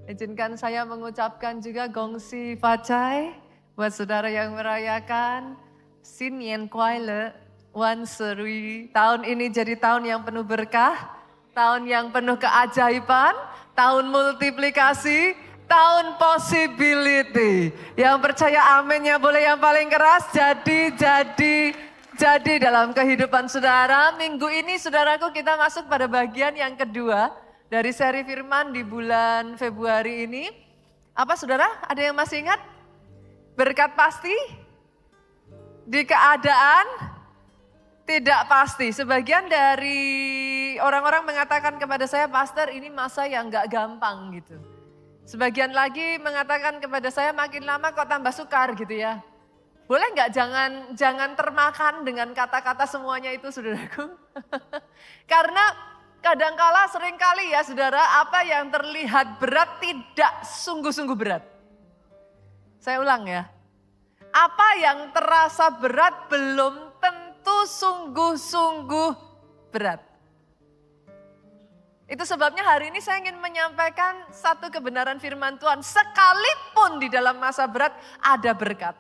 Izinkan saya mengucapkan juga gongsi facai buat saudara yang merayakan Sin Yen Kuai Le Wan Serui. Tahun ini jadi tahun yang penuh berkah, tahun yang penuh keajaiban, tahun multiplikasi, tahun possibility. Yang percaya aminnya boleh yang paling keras, jadi dalam kehidupan saudara. Minggu ini saudaraku kita masuk pada bagian yang kedua dari seri firman di bulan Februari ini. Apa saudara? Ada yang masih ingat? Berkat pasti di keadaan tidak pasti. Sebagian dari orang-orang mengatakan kepada saya, Pastor ini masa yang gak gampang gitu. Sebagian lagi mengatakan kepada saya makin lama kok tambah sukar gitu ya. Boleh gak jangan termakan dengan kata-kata semuanya itu saudaraku. Karena kadangkala seringkali ya saudara, apa yang terlihat berat tidak sungguh-sungguh berat. Saya ulang ya. Apa yang terasa berat belum tentu sungguh-sungguh berat. Itu sebabnya hari ini saya ingin menyampaikan satu kebenaran firman Tuhan. Sekalipun di dalam masa berat ada berkat.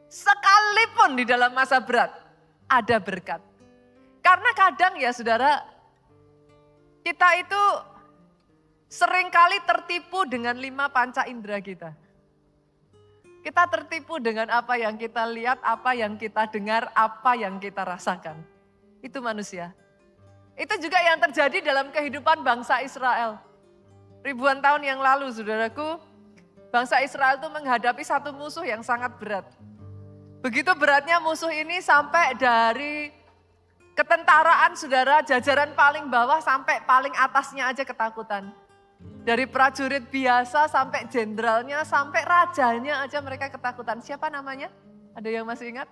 Sekalipun di dalam masa berat ada berkat. Karena kadang ya saudara, kita itu seringkali tertipu dengan 5 panca indera kita. Kita tertipu dengan apa yang kita lihat, apa yang kita dengar, apa yang kita rasakan. Itu manusia. Itu juga yang terjadi dalam kehidupan bangsa Israel. Ribuan tahun yang lalu saudaraku, bangsa Israel itu menghadapi satu musuh yang sangat berat. Begitu beratnya musuh ini sampai dari ketentaraan saudara, jajaran paling bawah sampai paling atasnya aja ketakutan. Dari prajurit biasa sampai jenderalnya, sampai rajanya aja mereka ketakutan. Siapa namanya? Ada yang masih ingat?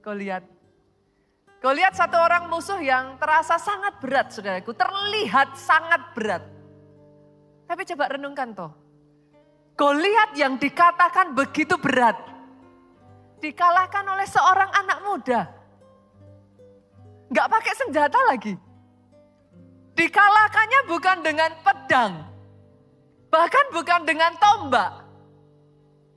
Goliat. Goliat satu orang musuh yang terasa sangat berat saudaraku. Terlihat sangat berat. Tapi coba renungkan toh. Goliat yang dikatakan begitu berat, dikalahkan oleh seorang anak muda. Gak pakai senjata lagi. Dikalahkannya bukan dengan pedang. Bahkan bukan dengan tombak.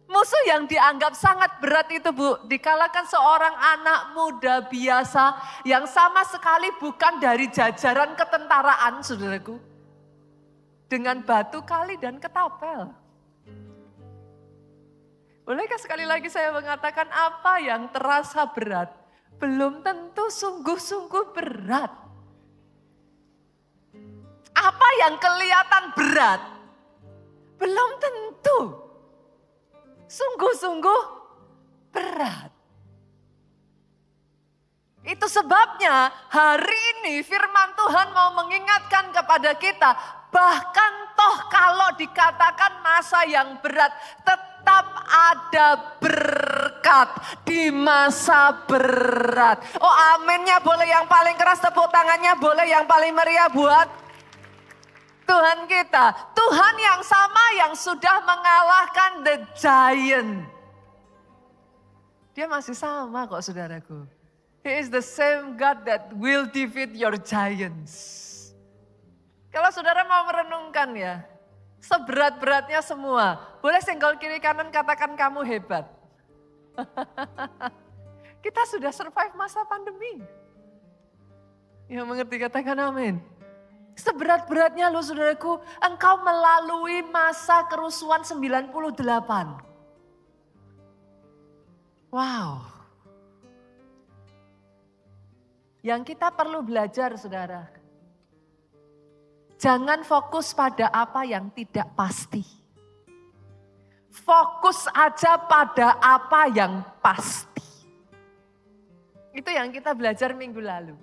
Musuh yang dianggap sangat berat itu dikalahkan seorang anak muda biasa yang sama sekali bukan dari jajaran ketentaraan saudaraku. Dengan batu kali dan ketapel. Bolehkah sekali lagi saya mengatakan apa yang terasa berat? Belum tentu sungguh-sungguh berat. Apa yang kelihatan berat, belum tentu sungguh-sungguh berat. Itu sebabnya hari ini firman Tuhan mau mengingatkan kepada kita, bahkan toh kalau dikatakan masa yang berat, tetap ada berkat di masa berat. Oh aminnya boleh yang paling keras, tepuk tangannya boleh yang paling meriah buat Tuhan kita. Tuhan yang sama yang sudah mengalahkan the giant. Dia masih sama kok saudaraku. He is the same God that will defeat your giants. Kalau saudara mau merenungkan ya, seberat-beratnya semua. Boleh senggol kiri kanan katakan kamu hebat. Kita sudah survive masa pandemi. Yang mengerti katakan amin. Seberat-beratnya loh saudaraku, engkau melalui masa kerusuhan 98. Wow. Yang kita perlu belajar saudara. Jangan fokus pada apa yang tidak pasti. Fokus aja pada apa yang pasti. Itu yang kita belajar minggu lalu.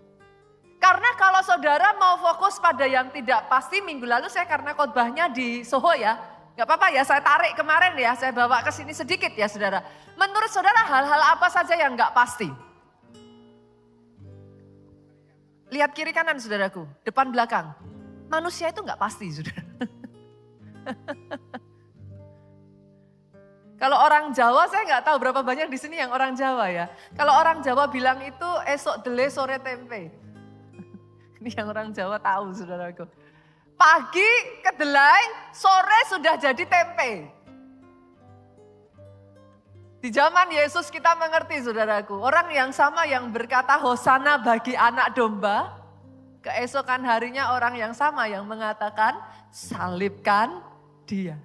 Karena kalau saudara mau fokus pada yang tidak pasti, minggu lalu saya karena khotbahnya di Soho ya. Gak apa-apa ya, saya tarik kemarin ya, saya bawa ke sini sedikit ya saudara. Menurut saudara hal-hal apa saja yang gak pasti? Lihat kiri kanan saudaraku, depan belakang. Manusia itu gak pasti saudara. Kalau orang Jawa, saya nggak tahu berapa banyak di sini yang orang Jawa ya. Kalau orang Jawa bilang itu esok dele sore tempe. Ini yang orang Jawa tahu saudaraku. Pagi kedelai, sore sudah jadi tempe. Di zaman Yesus kita mengerti saudaraku, orang yang sama yang berkata Hosana bagi anak domba, keesokan harinya orang yang sama yang mengatakan salibkan dia.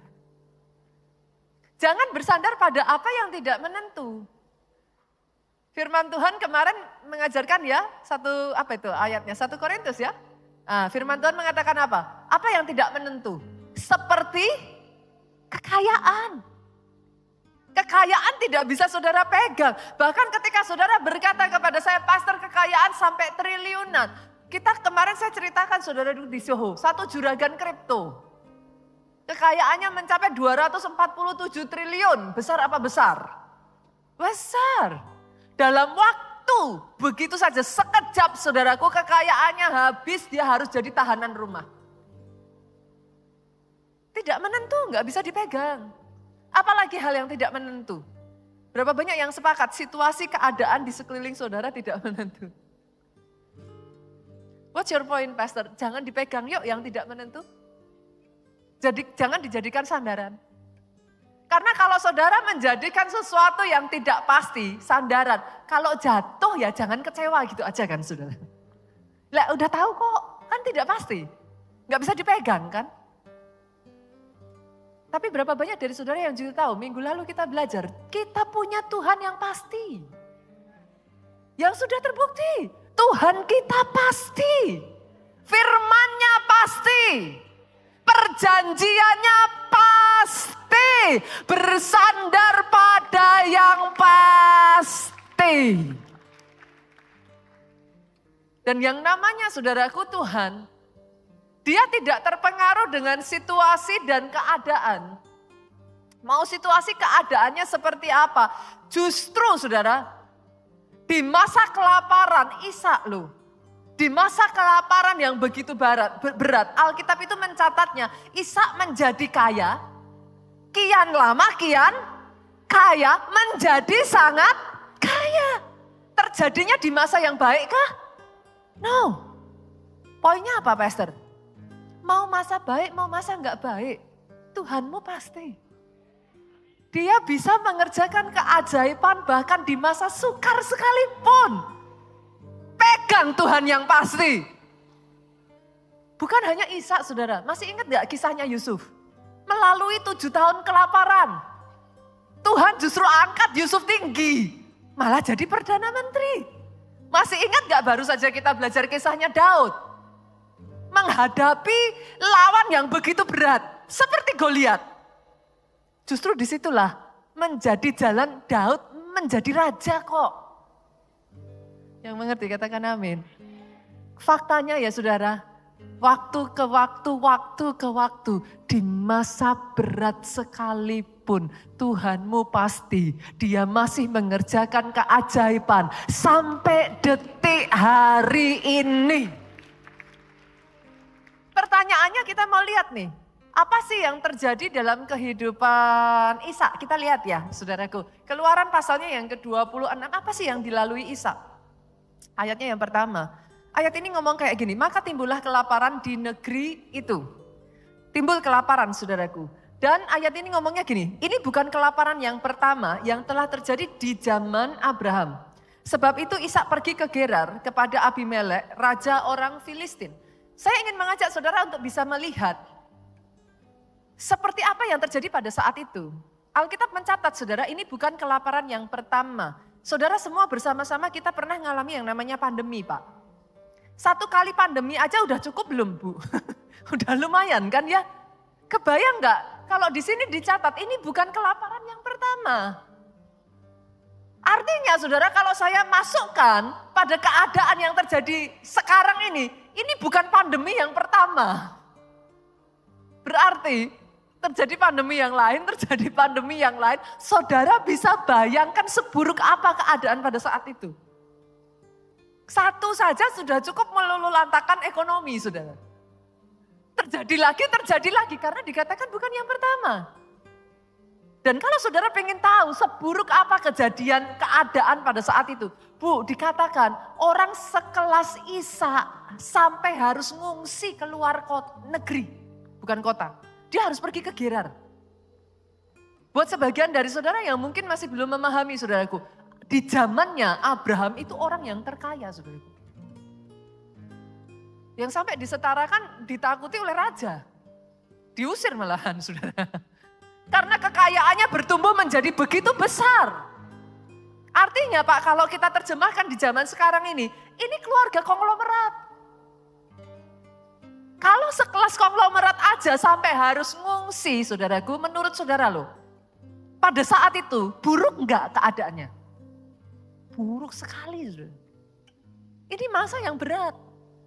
Jangan bersandar pada apa yang tidak menentu. Firman Tuhan kemarin mengajarkan ya, ayatnya 1 Korintus ya. Nah, firman Tuhan mengatakan apa? Apa yang tidak menentu? Seperti kekayaan. Kekayaan tidak bisa saudara pegang. Bahkan ketika saudara berkata kepada saya, pastor kekayaan sampai triliunan. Kemarin saya ceritakan saudara di Soho, satu juragan kripto. Kekayaannya mencapai 247 triliun. Besar apa besar? Besar. Dalam waktu begitu saja sekejap saudaraku kekayaannya habis, dia harus jadi tahanan rumah. Tidak menentu, nggak bisa dipegang. Apalagi hal yang tidak menentu. Berapa banyak yang sepakat situasi keadaan di sekeliling saudara tidak menentu. What's your point, Pastor? Jangan dipegang yuk yang tidak menentu. Jadi jangan dijadikan sandaran. Karena kalau saudara menjadikan sesuatu yang tidak pasti, sandaran. Kalau jatuh ya jangan kecewa gitu aja kan saudara. Lah udah tahu kok, kan tidak pasti. Gak bisa dipegang kan. Tapi berapa banyak dari saudara yang juga tahu, minggu lalu kita belajar, kita punya Tuhan yang pasti. Yang sudah terbukti, Tuhan kita pasti. Firman-Nya pasti. Perjanjiannya pasti, bersandar pada yang pasti. Dan yang namanya saudaraku Tuhan, dia tidak terpengaruh dengan situasi dan keadaan. Mau situasi keadaannya seperti apa? Justru saudara, di masa kelaparan Ishak loh. Di masa kelaparan yang begitu berat, Alkitab itu mencatatnya, Ishak menjadi kaya, kian lama kian kaya, menjadi sangat kaya. Terjadinya di masa yang baik kah? No. Poinnya apa, Pastor? Mau masa baik, mau masa enggak baik, Tuhanmu pasti. Dia bisa mengerjakan keajaiban bahkan di masa sukar sekalipun. Pegang Tuhan yang pasti. Bukan hanya Ishak saudara, masih ingat gak kisahnya Yusuf? Melalui 7 tahun kelaparan. Tuhan justru angkat Yusuf tinggi. Malah jadi Perdana Menteri. Masih ingat gak baru saja kita belajar kisahnya Daud? Menghadapi lawan yang begitu berat. Seperti Goliat. Justru disitulah menjadi jalan Daud menjadi raja kok. Yang mengerti katakan amin. Faktanya ya saudara, waktu ke waktu, di masa berat sekalipun Tuhanmu pasti dia masih mengerjakan keajaiban sampai detik hari ini. Pertanyaannya kita mau lihat nih, apa sih yang terjadi dalam kehidupan Ishak? Kita lihat ya saudaraku, Keluaran pasalnya yang ke-26, apa sih yang dilalui Ishak? Ayatnya yang pertama, ayat ini ngomong kayak gini, maka timbullah kelaparan di negeri itu. Timbul kelaparan saudaraku. Dan ayat ini ngomongnya gini, ini bukan kelaparan yang pertama yang telah terjadi di zaman Abraham. Sebab itu Ishak pergi ke Gerar kepada Abimelek, raja orang Filistin. Saya ingin mengajak saudara untuk bisa melihat seperti apa yang terjadi pada saat itu. Alkitab mencatat saudara, ini bukan kelaparan yang pertama. Saudara semua bersama-sama kita pernah ngalami yang namanya pandemi Pak. 1 kali pandemi aja udah cukup belum Bu? Udah lumayan kan ya? Kebayang nggak kalau di sini dicatat ini bukan kelaparan yang pertama. Artinya saudara kalau saya masukkan pada keadaan yang terjadi sekarang ini bukan pandemi yang pertama. Berarti terjadi pandemi yang lain, saudara bisa bayangkan seburuk apa keadaan pada saat itu. Satu saja sudah cukup meluluhlantakan ekonomi saudara. Terjadi lagi karena dikatakan bukan yang pertama. Dan kalau saudara pengen tahu seburuk apa kejadian keadaan pada saat itu. Bu, dikatakan orang sekelas Ishak sampai harus ngungsi keluar negeri, bukan kota. Dia harus pergi ke Gerar. Buat sebagian dari saudara yang mungkin masih belum memahami saudaraku, di zamannya Abraham itu orang yang terkaya saudaraku. Yang sampai disetarakan ditakuti oleh raja. Diusir malahan saudara. Karena kekayaannya bertumbuh menjadi begitu besar. Artinya Pak, kalau kita terjemahkan di zaman sekarang ini keluarga konglomerat. Kalau sekelas konglomerat aja sampai harus ngungsi saudaraku, menurut saudara loh. Pada saat itu buruk enggak keadaannya? Buruk sekali saudara. Ini masa yang berat,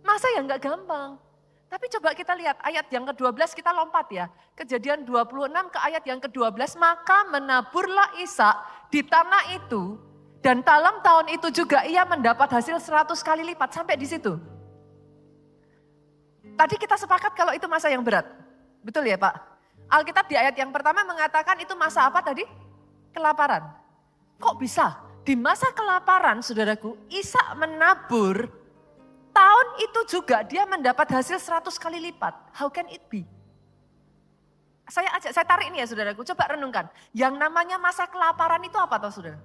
masa yang enggak gampang. Tapi coba kita lihat ayat yang ke-12, kita lompat ya. Kejadian 26 ke ayat yang ke-12, maka menaburlah Ishak di tanah itu. Dan dalam tahun itu juga ia mendapat hasil 100 kali lipat, sampai di situ. Tadi kita sepakat kalau itu masa yang berat. Betul ya Pak? Alkitab di ayat yang pertama mengatakan itu masa apa tadi? Kelaparan. Kok bisa? Di masa kelaparan saudaraku, Ishak menabur, tahun itu juga dia mendapat hasil 100 kali lipat. How can it be? Saya tarik ini ya saudaraku, coba renungkan. Yang namanya masa kelaparan itu apa toh saudara?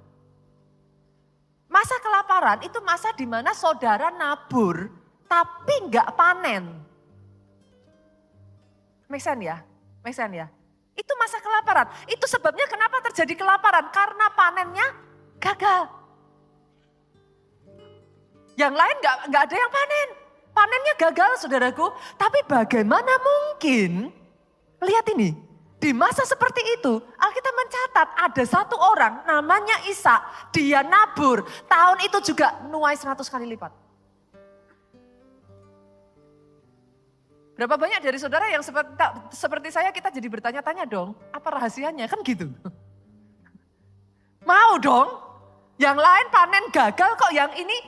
Masa kelaparan itu masa di mana saudara nabur tapi enggak panen. Make sense ya? Make sense ya? Itu masa kelaparan. Itu sebabnya kenapa terjadi kelaparan? Karena panennya gagal. Yang lain enggak ada yang panen. Panennya gagal saudaraku. Tapi bagaimana mungkin, lihat ini. Di masa seperti itu, Alkitab mencatat ada satu orang namanya Ishak, dia nabur, tahun itu juga nuai 100 kali lipat. Berapa banyak dari saudara yang seperti saya kita jadi bertanya-tanya dong, apa rahasianya? Kan gitu. Mau dong, yang lain panen gagal kok yang ini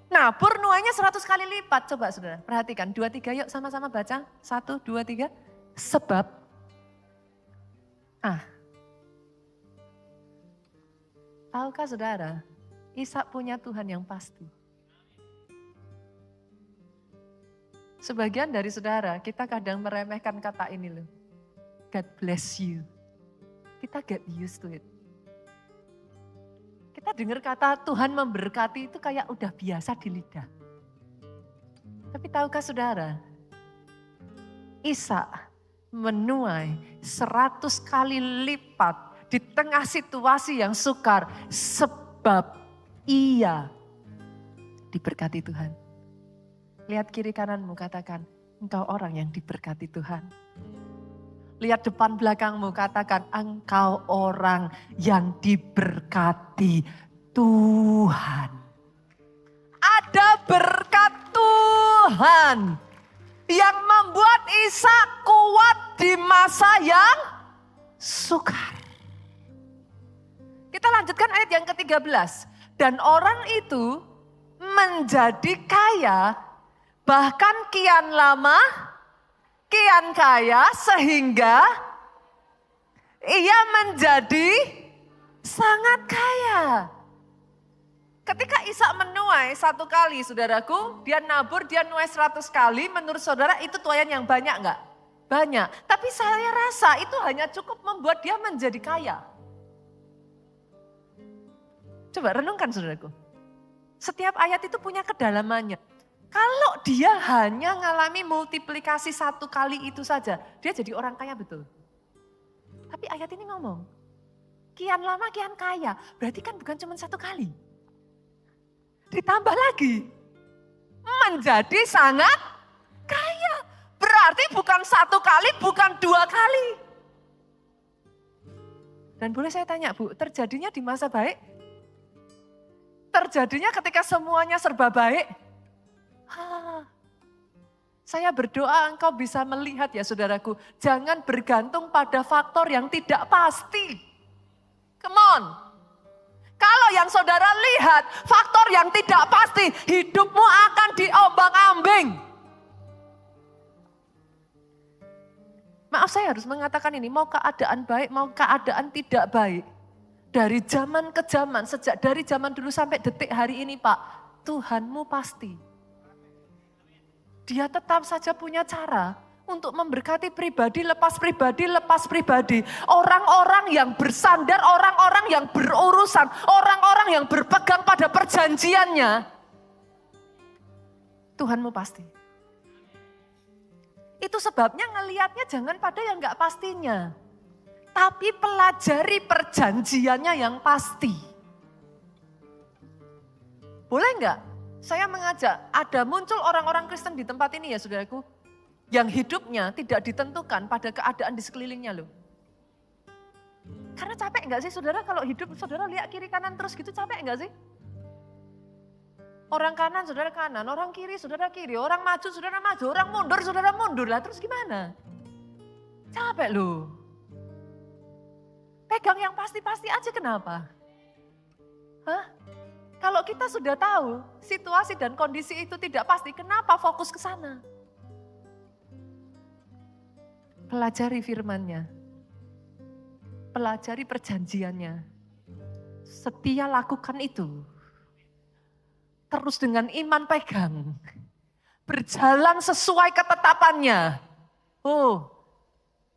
nabur nuainya 100 kali lipat. Coba saudara, perhatikan, 2, 3 yuk sama-sama baca. 1, 2, 3, sebab. Tahukah saudara, Ishak punya Tuhan yang pasti. Sebagian dari saudara, kita kadang meremehkan kata ini loh. God bless you. Kita get used to it. Kita dengar kata Tuhan memberkati itu kayak udah biasa di lidah. Tapi tahukah saudara, Ishak menuai 100 kali lipat di tengah situasi yang sukar sebab ia diberkati Tuhan. Lihat kiri kananmu, katakan, engkau orang yang diberkati Tuhan. Lihat depan belakangmu, katakan, engkau orang yang diberkati Tuhan. Ada berkat Tuhan yang membuat Ishak kuat di masa yang sukar. Kita lanjutkan ayat yang ke-13. Dan orang itu menjadi kaya, bahkan kian lama, kian kaya sehingga ia menjadi sangat kaya. Ketika Ishak menuai 1 kali saudaraku, dia nabur, dia nuai 100 kali, menurut saudara itu tuaian yang banyak enggak? Banyak. Tapi saya rasa itu hanya cukup membuat dia menjadi kaya. Coba renungkan saudaraku. Setiap ayat itu punya kedalamannya. Kalau dia hanya ngalami multiplikasi 1 kali itu saja, dia jadi orang kaya betul. Tapi ayat ini ngomong, kian lama kian kaya, berarti kan bukan cuma 1 kali. Ditambah lagi, menjadi sangat kaya. Berarti bukan 1 kali, bukan 2 kali. Dan boleh saya tanya Bu, terjadinya di masa baik? Terjadinya ketika semuanya serba baik? Saya berdoa engkau bisa melihat ya saudaraku, jangan bergantung pada faktor yang tidak pasti. Come on. Kalau yang saudara lihat, faktor yang tidak pasti, hidupmu akan diombang-ambing. Maaf saya harus mengatakan ini, mau keadaan baik, mau keadaan tidak baik. Dari zaman ke zaman, sejak dari zaman dulu sampai detik hari ini Pak, Tuhanmu pasti. dia tetap saja punya cara untuk memberkati pribadi, lepas pribadi, lepas pribadi. Orang-orang yang bersandar, orang-orang yang berurusan, orang-orang yang berpegang pada perjanjiannya. Tuhanmu pasti. Itu sebabnya ngelihatnya jangan pada yang gak pastinya. Tapi pelajari perjanjiannya yang pasti. Boleh nggak? Saya mengajak, ada muncul orang-orang Kristen di tempat ini ya saudaraku. Yang hidupnya tidak ditentukan pada keadaan di sekelilingnya loh. Karena capek nggak sih saudara kalau hidup saudara lihat kiri kanan terus gitu, capek nggak sih? Orang kanan saudara kanan, orang kiri saudara kiri, orang maju saudara maju, orang mundur saudara mundur lah, terus gimana? Capek loh. Pegang yang pasti-pasti aja kenapa? Hah? Kalau kita sudah tahu situasi dan kondisi itu tidak pasti, kenapa fokus ke sana? Pelajari firman-Nya. Pelajari perjanjiannya. Setia lakukan itu. Terus dengan iman pegang. Berjalan sesuai ketetapannya. Oh,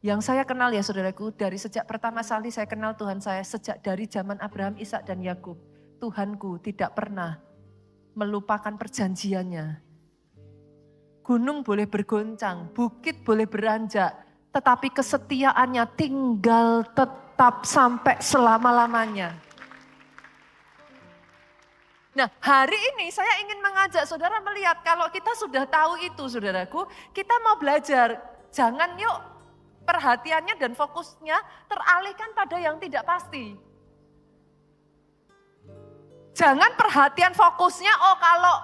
yang saya kenal ya saudaraku, dari sejak pertama kali saya kenal Tuhan saya, sejak dari zaman Abraham, Ishak dan Yakub. Tuhanku tidak pernah melupakan perjanjiannya. Gunung boleh bergoncang, bukit boleh beranjak, tetapi kesetiaannya tinggal tetap sampai selama-lamanya. Nah, hari ini saya ingin mengajak saudara melihat kalau kita sudah tahu itu saudaraku, kita mau belajar. Jangan yuk perhatiannya dan fokusnya teralihkan pada yang tidak pasti. Jangan perhatian fokusnya, oh kalau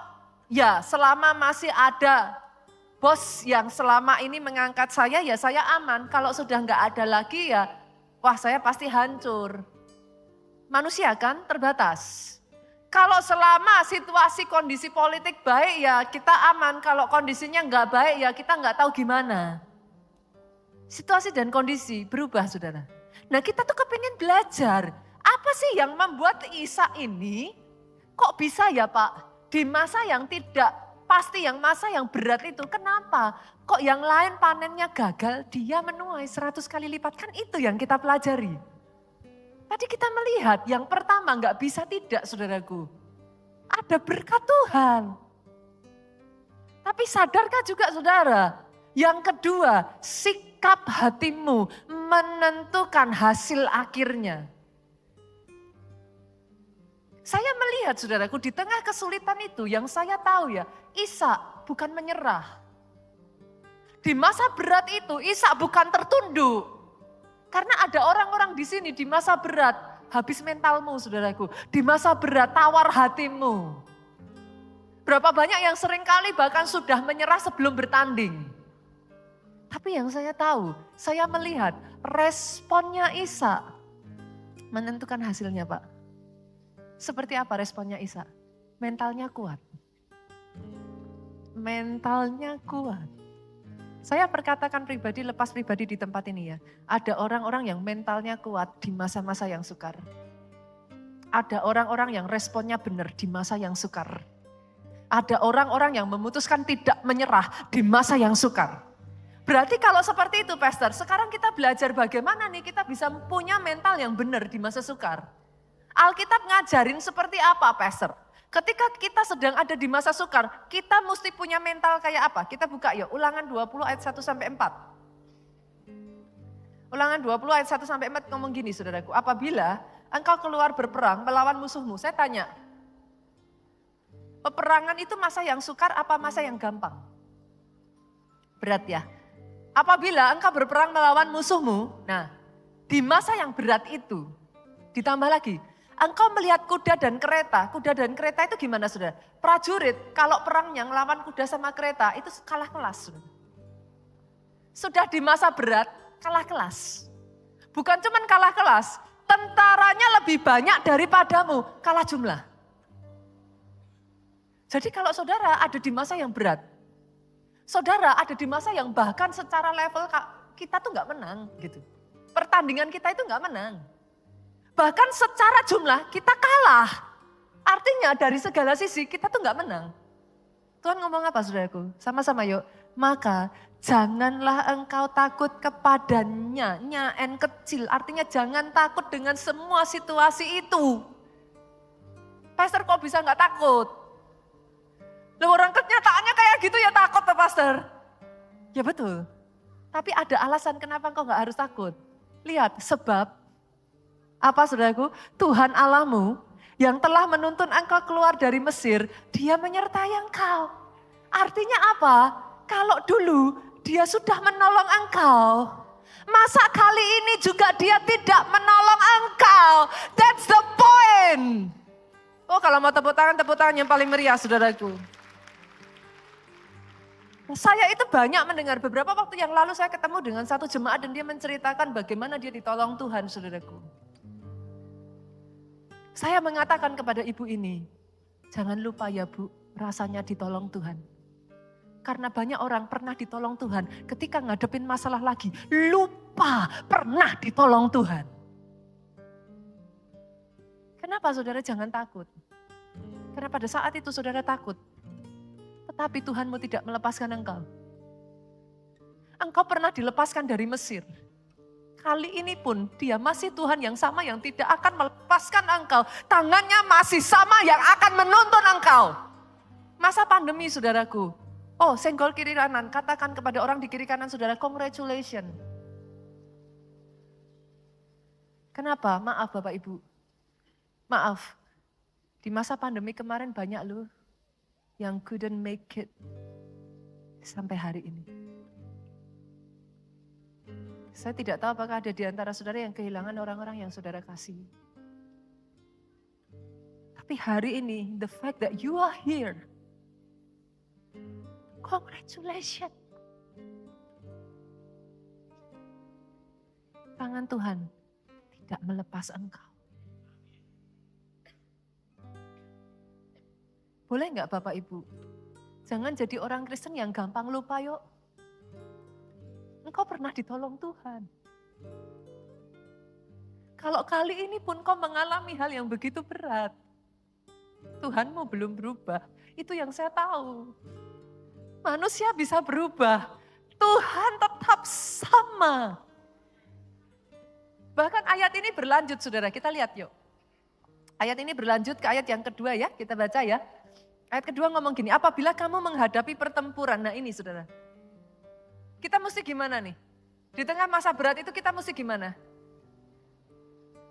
ya selama masih ada bos yang selama ini mengangkat saya, ya saya aman. Kalau sudah nggak ada lagi ya, wah saya pasti hancur. Manusia kan terbatas. Kalau selama situasi kondisi politik baik ya kita aman. Kalau kondisinya nggak baik ya kita nggak tahu gimana. Situasi dan kondisi berubah saudara. Nah kita tuh kepingin belajar. Apa sih yang membuat Ishak ini kok bisa ya Pak di masa yang tidak pasti, yang masa yang berat itu kenapa? Kok yang lain panennya gagal, dia menuai 100 kali lipat, kan itu yang kita pelajari. Tadi kita melihat yang pertama nggak bisa tidak saudaraku. Ada berkat Tuhan. Tapi sadarkah juga saudara? Yang kedua, sikap hatimu menentukan hasil akhirnya. Saya melihat saudaraku di tengah kesulitan itu yang saya tahu ya, Ishak bukan menyerah. Di masa berat itu Ishak bukan tertunduk. Karena ada orang-orang di sini di masa berat, habis mentalmu saudaraku. Di masa berat tawar hatimu. Berapa banyak yang seringkali bahkan sudah menyerah sebelum bertanding. Tapi yang saya tahu, saya melihat responnya Ishak menentukan hasilnya Pak. Seperti apa responnya Ishak? Mentalnya kuat. Mentalnya kuat. Saya perkatakan pribadi, lepas pribadi di tempat ini ya. Ada orang-orang yang mentalnya kuat di masa-masa yang sukar. Ada orang-orang yang responnya benar di masa yang sukar. Ada orang-orang yang memutuskan tidak menyerah di masa yang sukar. Berarti kalau seperti itu Pastor, sekarang kita belajar bagaimana nih kita bisa punya mental yang benar di masa sukar. Alkitab ngajarin seperti apa Pastor? Ketika kita sedang ada di masa sukar, kita mesti punya mental kayak apa? Kita buka yuk, Ulangan 20 ayat 1 sampai 4. Ulangan 20 ayat 1 sampai 4 ngomong gini saudaraku, apabila engkau keluar berperang melawan musuhmu, saya tanya, peperangan itu masa yang sukar apa masa yang gampang? Berat ya. Apabila engkau berperang melawan musuhmu, nah di masa yang berat itu, ditambah lagi, engkau melihat kuda dan kereta itu gimana saudara? Prajurit kalau perangnya ngelawan kuda sama kereta itu kalah kelas. Sudah di masa berat kalah kelas. Bukan cuman kalah kelas, tentaranya lebih banyak daripadamu, kalah jumlah. Jadi kalau saudara ada di masa yang berat, saudara ada di masa yang bahkan secara level kita tuh gak menang gitu. Pertandingan kita itu gak menang. Bahkan secara jumlah kita kalah. Artinya dari segala sisi kita tuh gak menang. Tuhan ngomong apa saudaraku? Sama-sama yuk. Maka janganlah engkau takut kepadanya, nya-en kecil. Artinya jangan takut dengan semua situasi itu. Pastor kok bisa gak takut? Loh orang kenyataannya kayak gitu ya takut tuh pastor. Ya betul. Tapi ada alasan kenapa engkau gak harus takut. Lihat sebab apa saudaraku? Tuhan Allahmu yang telah menuntun engkau keluar dari Mesir, dia menyertai engkau. Artinya apa? Kalau dulu dia sudah menolong engkau, masa kali ini juga dia tidak menolong engkau? That's the point. Oh kalau mau tepuk tangan yang paling meriah saudaraku. Saya itu banyak mendengar beberapa waktu yang lalu saya ketemu dengan satu jemaat dan dia menceritakan bagaimana dia ditolong Tuhan saudaraku. Saya mengatakan kepada ibu ini, jangan lupa ya Bu, rasanya ditolong Tuhan. Karena banyak orang pernah ditolong Tuhan, ketika ngadepin masalah lagi, lupa pernah ditolong Tuhan. Kenapa saudara jangan takut? Karena pada saat itu saudara takut, tetapi Tuhanmu tidak melepaskan engkau. Engkau pernah dilepaskan dari Mesir. Kali ini pun dia masih Tuhan yang sama yang tidak akan melepaskan engkau. Tangannya masih sama yang akan menuntun engkau. Masa pandemi saudaraku. Oh senggol kiri kanan, katakan kepada orang di kiri kanan saudara, congratulations. Kenapa? Maaf Bapak Ibu. Maaf. Di masa pandemi kemarin banyak loh yang couldn't make it sampai hari ini. Saya tidak tahu apakah ada di antara saudara yang kehilangan orang-orang yang saudara kasih. Tapi hari ini, the fact that you are here, congratulations. Tangan Tuhan tidak melepas engkau. Boleh enggak Bapak Ibu? Jangan jadi orang Kristen yang gampang lupa yuk. Engkau pernah ditolong Tuhan. Kalau kali ini pun kau mengalami hal yang begitu berat, Tuhanmu belum berubah. Itu yang saya tahu. Manusia bisa berubah, Tuhan tetap sama. Bahkan ayat ini berlanjut saudara, kita lihat yuk. Ayat ini berlanjut ke ayat yang kedua ya, kita baca ya. Ayat kedua ngomong gini, apabila kamu menghadapi pertempuran, nah ini saudara. Kita mesti gimana nih? Di tengah masa berat itu kita mesti gimana?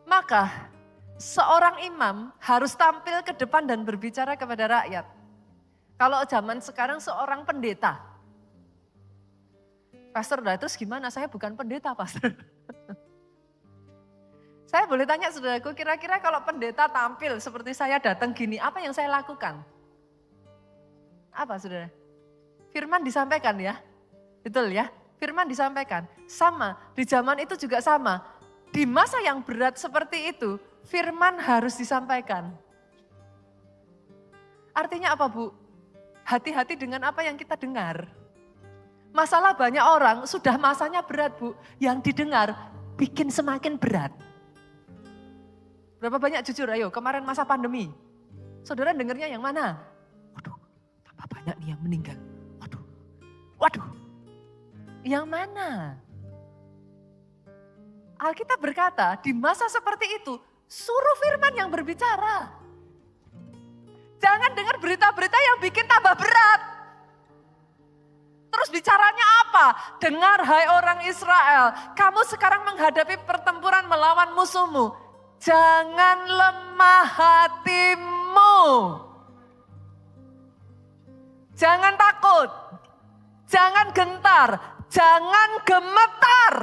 Maka seorang imam harus tampil ke depan dan berbicara kepada rakyat. Kalau zaman sekarang seorang pendeta. Pastor, nah terus gimana? Saya bukan pendeta, Pastor. Saya boleh tanya saudaraku, kira-kira kalau pendeta tampil seperti saya datang gini, apa yang saya lakukan? Apa saudara? Firman disampaikan ya. Betul ya, firman disampaikan. Sama, di zaman itu juga sama. Di masa yang berat seperti itu, firman harus disampaikan. Artinya apa Bu? Hati-hati dengan apa yang kita dengar. Masalah banyak orang sudah masanya berat Bu. Yang didengar bikin semakin berat. Berapa banyak jujur ayo kemarin masa pandemi. Saudara dengarnya yang mana? Waduh, tambah banyak nih yang meninggal. Waduh. Yang mana? Alkitab berkata, di masa seperti itu, suruh firman yang berbicara. Jangan dengar berita-berita yang bikin tambah berat. Terus bicaranya apa? Dengar hai orang Israel, kamu sekarang menghadapi pertempuran melawan musuhmu. Jangan lemah hatimu. Jangan takut. Jangan gentar. Jangan gemetar.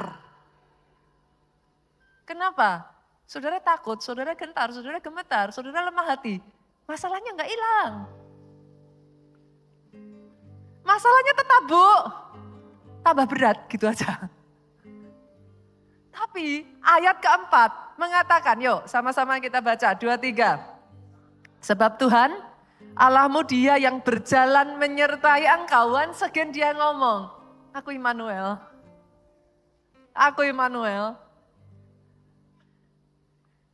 Kenapa? Saudara takut, saudara gentar, saudara gemetar, saudara lemah hati. Masalahnya enggak hilang. Masalahnya tetap Bu. Tambah berat gitu aja. Tapi ayat keempat mengatakan, yuk sama-sama kita baca 2-3. Sebab Tuhan Allahmu dia yang berjalan menyertai engkau. Once again dia ngomong, aku Immanuel. Aku Immanuel.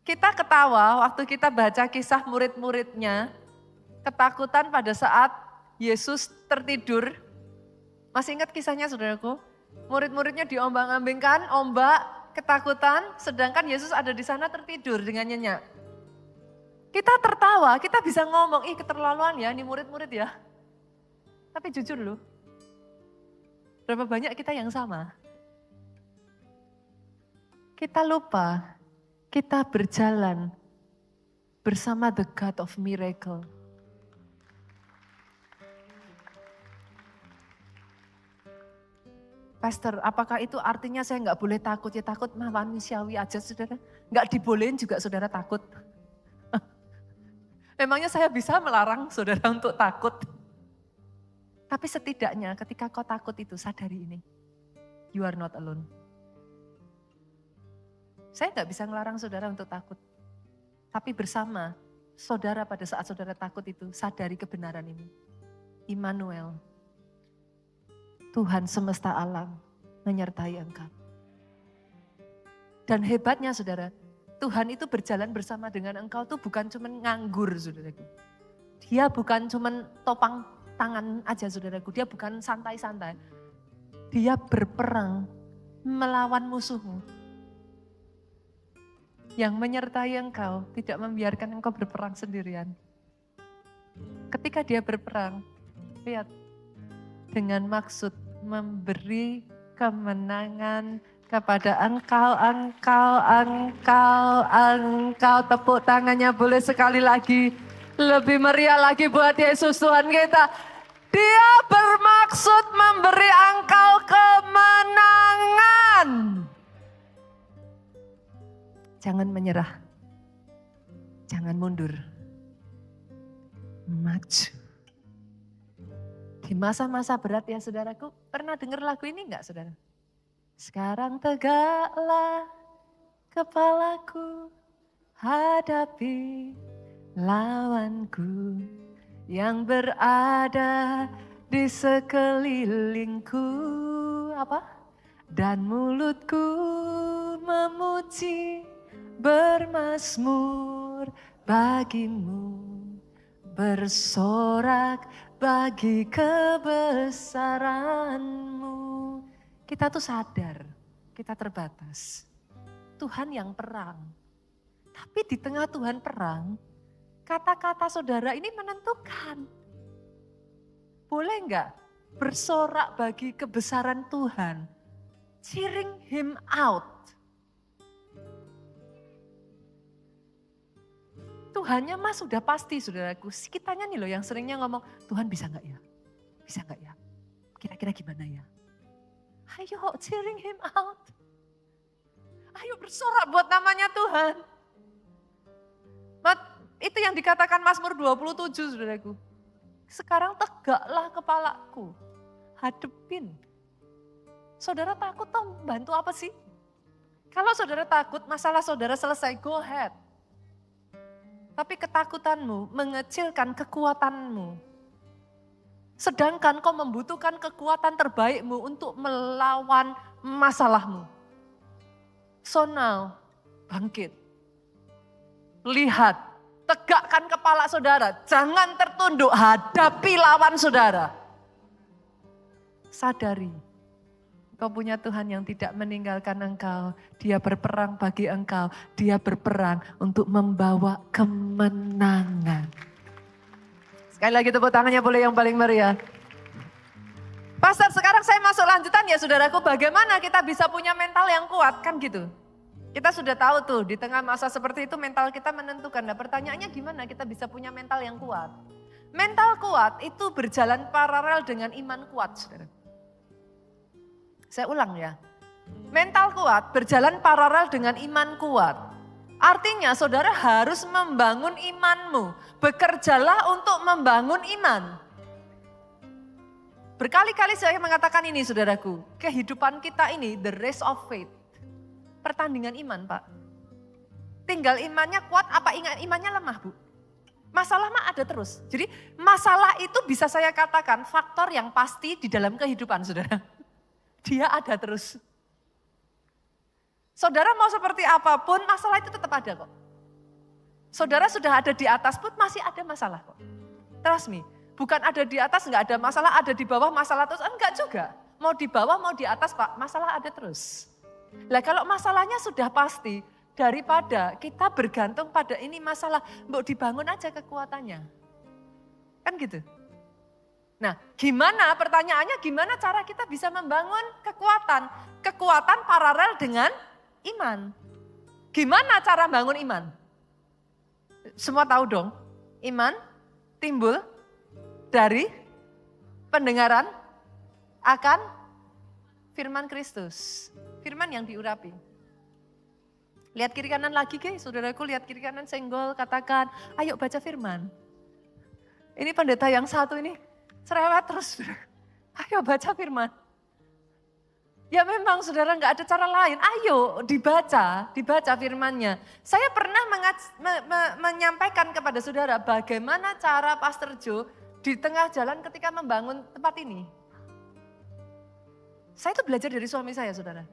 Kita ketawa waktu kita baca kisah murid-muridnya, ketakutan pada saat Yesus tertidur. Masih ingat kisahnya saudaraku? Murid-muridnya diombang-ambingkan, ombak, ketakutan, sedangkan Yesus ada di sana tertidur dengan nyenyak. Kita tertawa, kita bisa ngomong, ih keterlaluan ya ini murid-murid ya. Tapi jujur loh, berapa banyak kita yang sama? Kita lupa, kita berjalan bersama the God of miracle. Pastor, apakah itu artinya saya nggak boleh takut? Ya takut mah manusiawi aja saudara. Nggak dibolehin juga saudara takut. Memangnya saya bisa melarang saudara untuk takut? Tapi setidaknya ketika kau takut itu sadari ini. You are not alone. Saya nggak bisa melarang saudara untuk takut. Tapi bersama saudara pada saat saudara takut itu sadari kebenaran ini. Immanuel. Tuhan semesta alam menyertai engkau. Dan hebatnya saudara, Tuhan itu berjalan bersama dengan engkau tuh bukan cuma nganggur saudaraku. Dia bukan cuma topang tangan aja saudaraku, dia bukan santai-santai. Dia berperang melawan musuhmu. Yang menyertai engkau tidak membiarkan engkau berperang sendirian. Ketika dia berperang, lihat. Dengan maksud memberi kemenangan kepada engkau. Tepuk tangannya boleh sekali lagi. Lebih meriah lagi buat Yesus Tuhan kita. Dia bermaksud memberi engkau kemenangan. Jangan menyerah. Jangan mundur. Maju. Di masa-masa berat ya saudaraku, pernah dengar lagu ini enggak saudara? Sekarang tegaklah kepalaku, hadapi lawanku yang berada di sekelilingku. Apa? Dan mulutku memuji, bermazmur bagimu, bersorak bagi kebesaranmu. Kita tuh sadar, kita terbatas. Tuhan yang perang. Tapi di tengah Tuhan perang, kata-kata saudara ini menentukan. Boleh enggak bersorak bagi kebesaran Tuhan? Cheering him out. Tuhannya mah sudah pasti saudaraku. Kitanya nih loh yang seringnya ngomong, Tuhan bisa gak ya? Bisa gak ya? Kira-kira gimana ya? Ayo cheering him out. Ayo bersorak buat namanya Tuhan. Itu yang dikatakan Mazmur 27 saudaraku. Sekarang tegaklah kepalaku. Hadepin. Saudara takut toh bantu apa sih? Kalau saudara takut masalah saudara selesai, go ahead. Tapi ketakutanmu mengecilkan kekuatanmu. Sedangkan kau membutuhkan kekuatan terbaikmu untuk melawan masalahmu. So now, bangkit. Lihat, tegakkan kepala saudara. Jangan tertunduk, hadapi lawan saudara. Sadari, kau punya Tuhan yang tidak meninggalkan engkau. Dia berperang bagi engkau. Dia berperang untuk membawa kemenangan. Sekali lagi tepuk tangannya boleh yang paling meriah. Pastor, sekarang saya masuk lanjutan ya saudaraku. Bagaimana kita bisa punya mental yang kuat? Kan gitu. Kita sudah tahu tuh di tengah masa seperti itu mental kita menentukan. Nah pertanyaannya gimana kita bisa punya mental yang kuat? Mental kuat itu berjalan paralel dengan iman kuat saudara. Saya ulang ya. Mental kuat berjalan paralel dengan iman kuat. Artinya saudara harus membangun imanmu. Bekerjalah untuk membangun iman. Berkali-kali saya mengatakan ini saudaraku. Kehidupan kita ini the race of faith. Pertandingan iman Pak. Tinggal imannya kuat apa imannya lemah Bu? Masalah mah ada terus. Jadi masalah itu bisa saya katakan faktor yang pasti di dalam kehidupan saudara. Dia ada terus. Saudara mau seperti apapun, masalah itu tetap ada kok. Saudara sudah ada di atas pun masih ada masalah kok. Trust me, Bukan ada di atas nggak ada masalah, ada di bawah masalah terus. Enggak juga. Mau di bawah, mau di atas Pak, masalah ada terus. Lah kalau masalahnya sudah pasti, daripada kita bergantung pada ini masalah, mau dibangun aja kekuatannya. Kan gitu. Nah gimana, pertanyaannya gimana cara kita bisa membangun kekuatan? Kekuatan paralel dengan iman. Gimana cara bangun iman? Semua tahu dong, iman timbul dari pendengaran akan firman Kristus. Firman yang diurapi. Lihat kiri kanan lagi guys, saudaraku lihat kiri kanan senggol, katakan, ayo baca firman. Ini pendeta yang satu ini, cerewet terus. Ayo baca firman. Ya memang saudara nggak ada cara lain, ayo dibaca firmannya. Saya pernah menyampaikan kepada saudara bagaimana cara Pastor Joe di tengah jalan ketika membangun tempat ini. Saya itu belajar dari suami saya saudara.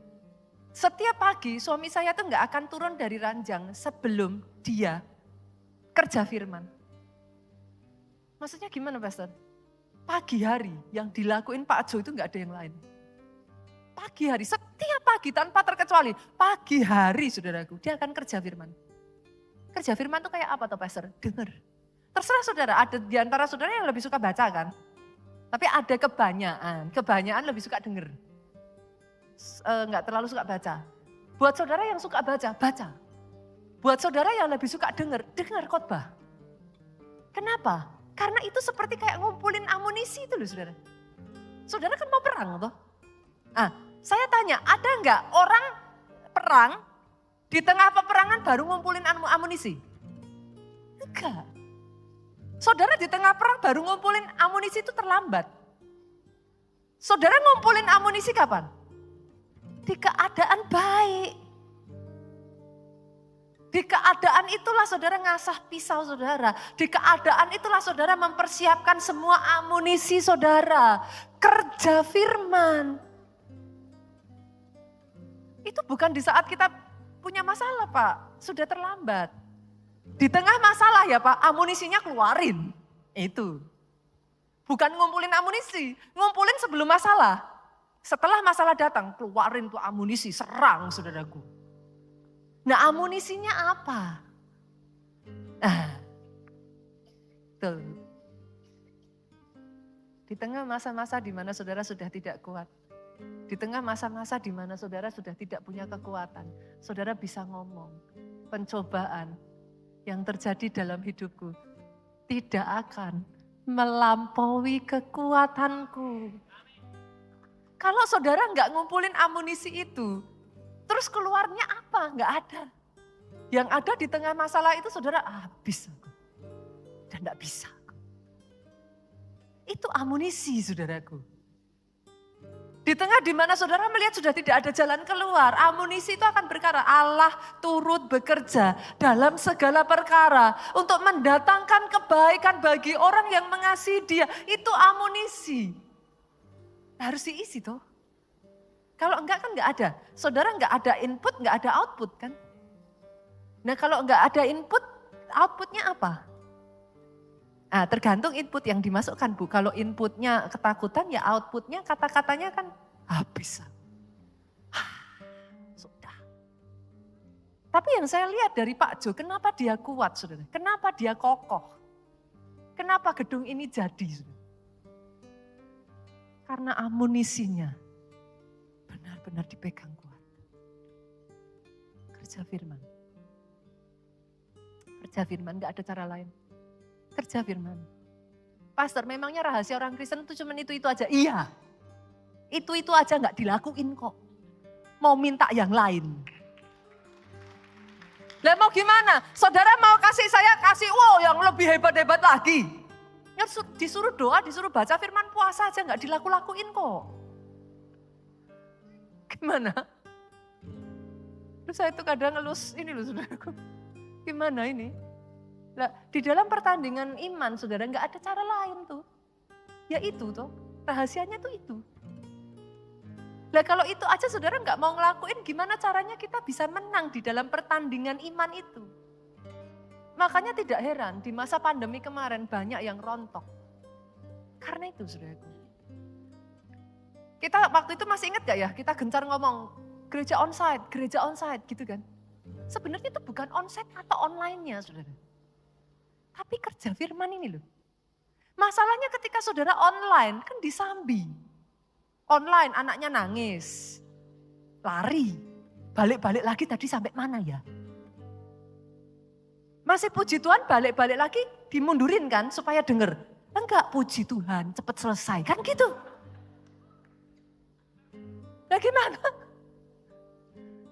Setiap pagi suami saya tuh nggak akan turun dari ranjang sebelum dia kerja firman. Maksudnya gimana Pastor? Pagi hari yang dilakuin Pak Jo itu nggak ada yang lain. Pagi hari, setiap pagi tanpa terkecuali. Pagi hari saudaraku, dia akan kerja firman. Kerja firman itu kayak apa tuh Pastor? Dengar. Terserah saudara, ada di antara saudara yang lebih suka baca kan? Tapi ada kebanyakan lebih suka dengar. Enggak terlalu suka baca. Buat saudara yang suka baca. Buat saudara yang lebih suka dengar khotbah. Kenapa? Karena itu seperti kayak ngumpulin amunisi itu loh saudara. Saudara kan mau perang toh? Saya tanya, ada enggak orang perang di tengah peperangan baru ngumpulin amunisi? Enggak. Saudara di tengah perang baru ngumpulin amunisi itu terlambat. Saudara ngumpulin amunisi kapan? Di keadaan baik. Di keadaan itulah saudara ngasah pisau saudara. Di keadaan itulah saudara mempersiapkan semua amunisi saudara. Kerja firman. Itu bukan di saat kita punya masalah Pak. Sudah terlambat. Di tengah masalah ya Pak, amunisinya keluarin. Itu. Bukan ngumpulin amunisi, ngumpulin sebelum masalah. Setelah masalah datang, keluarin tuh amunisi, serang saudaraku. Nah amunisinya apa? Tuh. Di tengah masa-masa di mana saudara sudah tidak kuat. Di tengah masa-masa di mana saudara sudah tidak punya kekuatan. Saudara bisa ngomong, pencobaan yang terjadi dalam hidupku tidak akan melampaui kekuatanku. Kalau saudara nggak ngumpulin amunisi itu, terus keluarnya apa? Nggak ada. Yang ada di tengah masalah itu saudara habis aku. Dan nggak bisa. Itu amunisi saudaraku. Di tengah di mana saudara melihat sudah tidak ada jalan keluar, amunisi itu akan berkata Allah turut bekerja dalam segala perkara untuk mendatangkan kebaikan bagi orang yang mengasihi Dia. Itu amunisi. Harus diisi toh. Kalau enggak kan enggak ada. Saudara enggak ada input, enggak ada output kan. Nah kalau enggak ada input, outputnya apa? Tergantung input yang dimasukkan Bu. Kalau inputnya ketakutan ya outputnya kata-katanya kan habis. Sudah. Tapi yang saya lihat dari Pak Jo, kenapa dia kuat saudara? Kenapa dia kokoh? Kenapa gedung ini jadi? Saudara? Karena amunisinya benar-benar dipegang kuat. Kerja firman. Kerja firman, gak ada cara lain. Kerja firman. Pastor, memangnya rahasia orang Kristen itu cuma itu aja? Iya. Itu aja gak dilakuin kok. Mau minta yang lain. Lah mau gimana? Saudara mau kasih saya yang lebih hebat-hebat lagi. Ya disuruh doa, disuruh baca firman puasa aja gak dilaku-lakuin kok. Gimana? Terus saya tuh kadang ngelus ini loh saudaraku. Gimana ini? Nah, di dalam pertandingan iman saudara nggak ada cara lain tuh. Ya itu tuh, rahasianya tuh itu. Nah kalau itu aja saudara nggak mau ngelakuin gimana caranya kita bisa menang di dalam pertandingan iman itu. Makanya tidak heran di masa pandemi kemarin banyak yang rontok. Karena itu saudaraku. Kita waktu itu masih ingat gak ya, kita gencar ngomong gereja onsite gitu kan. Sebenarnya itu bukan onsite atau online-nya saudara. Tapi kerja firman ini loh. Masalahnya ketika saudara online kan disambi. Online anaknya nangis, lari, balik-balik lagi tadi sampai mana ya? Masih puji Tuhan balik-balik lagi dimundurin kan supaya denger. Enggak, puji Tuhan cepat selesai kan gitu. Nah gimana?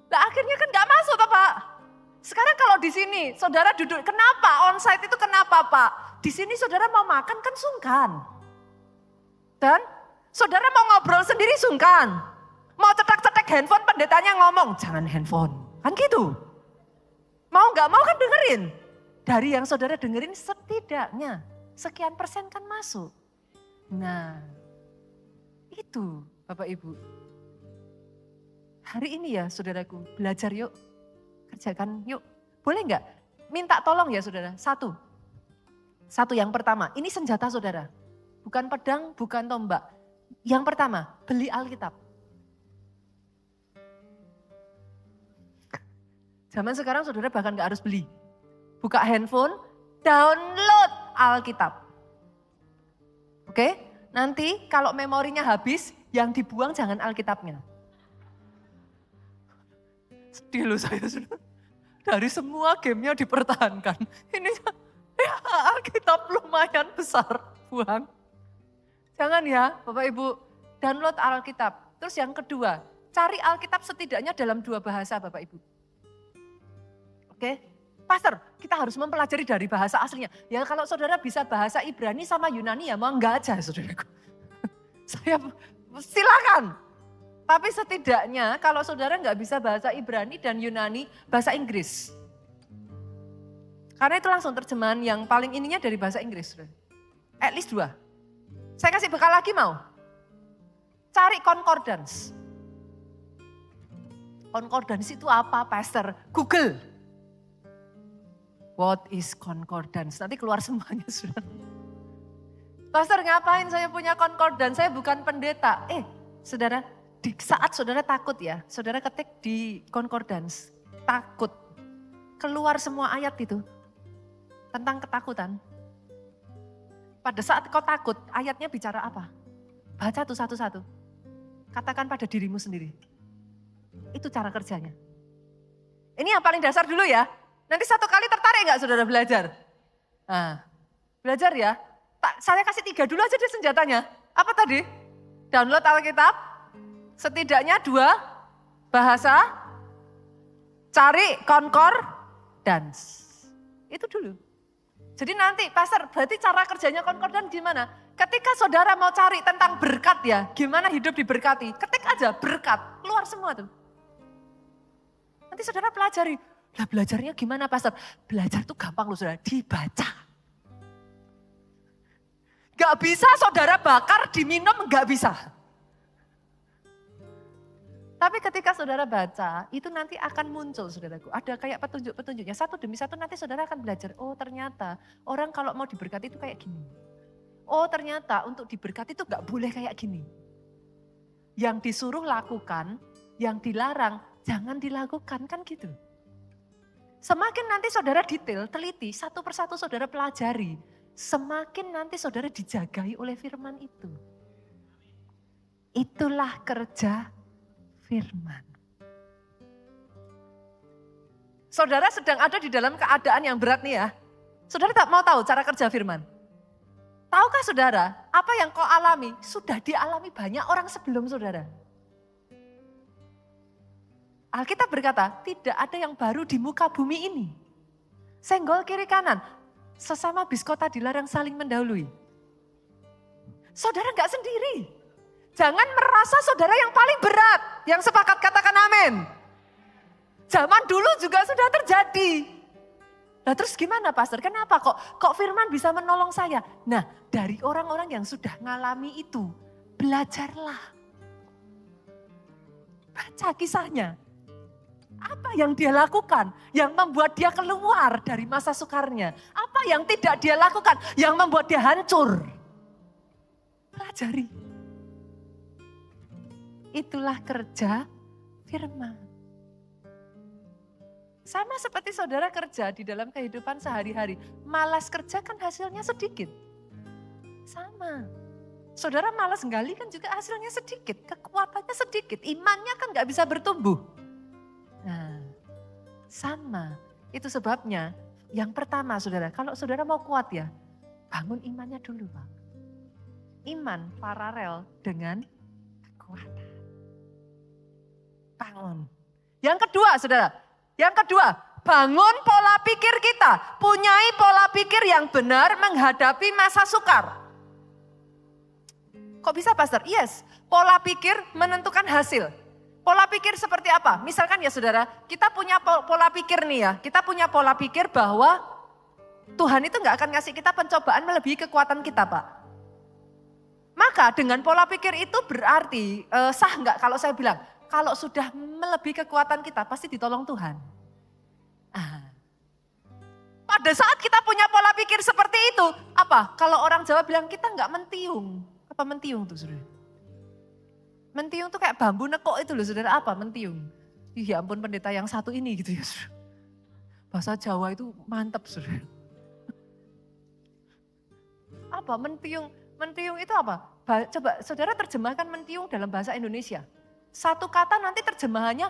Nah akhirnya kan gak masuk toh Pak. Sekarang kalau di sini saudara duduk, kenapa onsite itu kenapa Pak? Di sini saudara mau makan kan sungkan. Dan saudara mau ngobrol sendiri sungkan. Mau cetak-cetak handphone pendetanya ngomong, jangan handphone. Kan gitu. Mau gak mau kan dengerin. Dari yang saudara dengerin setidaknya sekian persen kan masuk. Nah itu Bapak Ibu. Hari ini ya saudaraku belajar yuk. Kerjakan yuk. Boleh enggak? Minta tolong ya saudara. Satu yang pertama. Ini senjata saudara. Bukan pedang, bukan tombak. Yang pertama, beli Alkitab. Zaman sekarang saudara bahkan enggak harus beli. Buka handphone, download Alkitab. Oke? Nanti kalau memorinya habis, yang dibuang jangan Alkitabnya. Sedih loh saya sudah. Dari semua gamenya dipertahankan. Ini ya Alkitab lumayan besar, buang. Jangan ya Bapak Ibu, download Alkitab. Terus yang kedua, cari Alkitab setidaknya dalam 2 bahasa Bapak Ibu. Oke, Pastor, kita harus mempelajari dari bahasa aslinya. Ya kalau saudara bisa bahasa Ibrani sama Yunani ya mau enggak aja saudaraku. Saya silakan. Tapi setidaknya kalau saudara nggak bisa bahasa Ibrani dan Yunani, bahasa Inggris. Karena itu langsung terjemahan yang paling ininya dari bahasa Inggris. At least 2. Saya kasih bekal lagi mau. Cari concordance. Concordance itu apa Pastor? Google. What is concordance? Nanti keluar semuanya sudah. Pastor ngapain saya punya concordance? Saya bukan pendeta. Saudara. Di saat saudara takut ya, saudara ketik di concordance, takut. Keluar semua ayat itu tentang ketakutan. Pada saat kau takut, ayatnya bicara apa? Baca tuh satu-satu. Katakan pada dirimu sendiri. Itu cara kerjanya. Ini yang paling dasar dulu ya. Nanti satu kali tertarik gak saudara belajar? Nah, belajar ya. Saya kasih 3 dulu aja deh senjatanya. Apa tadi? Download Alkitab. Setidaknya 2 bahasa, cari concordance. Itu dulu. Jadi nanti Pastor, berarti cara kerjanya concordance gimana? Ketika saudara mau cari tentang berkat ya, gimana hidup diberkati, ketik aja berkat, keluar semua tuh. Nanti saudara pelajari, lah belajarnya gimana Pastor? Belajar tuh gampang loh saudara, dibaca. Gak bisa saudara bakar, diminum gak bisa. Tapi ketika saudara baca, itu nanti akan muncul saudaraku. Ada kayak petunjuk-petunjuknya, satu demi satu nanti saudara akan belajar. Oh ternyata orang kalau mau diberkati itu kayak gini. Oh ternyata untuk diberkati itu gak boleh kayak gini. Yang disuruh lakukan, yang dilarang jangan dilakukan, kan gitu. Semakin nanti saudara detail, teliti, satu persatu saudara pelajari. Semakin nanti saudara dijagai oleh firman itu. Itulah kerja firman. Saudara sedang ada di dalam keadaan yang berat nih ya. Saudara tak mau tahu cara kerja firman? Tahukah saudara, apa yang kau alami sudah dialami banyak orang sebelum saudara. Alkitab berkata, tidak ada yang baru di muka bumi ini. Senggol kiri kanan, sesama biskota dilarang saling mendahului. Saudara enggak sendiri. Jangan merasa saudara yang paling berat. Yang sepakat katakan amin. Zaman dulu juga sudah terjadi. Nah terus gimana Pastor? Kenapa kok firman bisa menolong saya? Nah dari orang-orang yang sudah ngalami itu, belajarlah. Baca kisahnya. Apa yang dia lakukan yang membuat dia keluar dari masa sukarnya? Apa yang tidak dia lakukan yang membuat dia hancur? pelajari. Itulah kerja firman. Sama seperti saudara kerja di dalam kehidupan sehari-hari. Malas kerja kan hasilnya sedikit. Sama. Saudara malas gali kan juga hasilnya sedikit. Kekuatannya sedikit. Imannya kan gak bisa bertumbuh. Nah, sama. Itu sebabnya yang pertama saudara, kalau saudara mau kuat ya, bangun imannya dulu Pak. Iman paralel dengan kekuatan. Bangun. Yang kedua saudara, bangun pola pikir kita. Punyai pola pikir yang benar menghadapi masa sukar. Kok bisa pastor? Yes, pola pikir menentukan hasil. Pola pikir seperti apa? Misalkan ya saudara, kita punya pola pikir nih ya. Kita punya pola pikir bahwa Tuhan itu gak akan ngasih kita pencobaan melebihi kekuatan kita Pak. Maka dengan pola pikir itu berarti sah gak kalau saya bilang, kalau sudah melebihi kekuatan kita pasti ditolong Tuhan. Pada saat kita punya pola pikir seperti itu, apa? Kalau orang Jawa bilang kita nggak mentiung. Apa mentiung tuh saudara? Mentiung tuh kayak bambu nekok itu loh saudara, apa mentiung? Ya ampun pendeta yang satu ini gitu ya saudara. Bahasa Jawa itu mantap saudara. Apa mentiung? Mentiung itu apa? Coba saudara terjemahkan mentiung dalam bahasa Indonesia. Satu kata nanti terjemahannya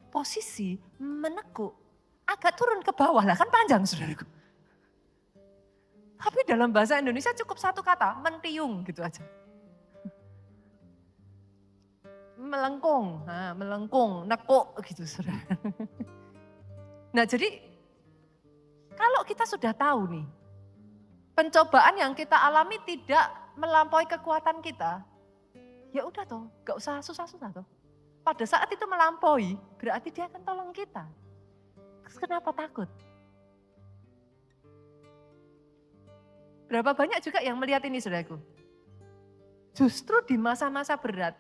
posisi menekuk, agak turun ke bawah lah kan panjang saudaraku. Tapi dalam bahasa Indonesia cukup satu kata, mentiung gitu aja. Melengkung, nekuk gitu saudara. Nah jadi kalau kita sudah tahu nih, pencobaan yang kita alami tidak melampaui kekuatan kita, ya udah toh, gak usah susah-susah toh. Pada saat itu melampaui, berarti dia akan tolong kita. Kenapa takut? Berapa banyak juga yang melihat ini saudaraku. Justru di masa-masa berat,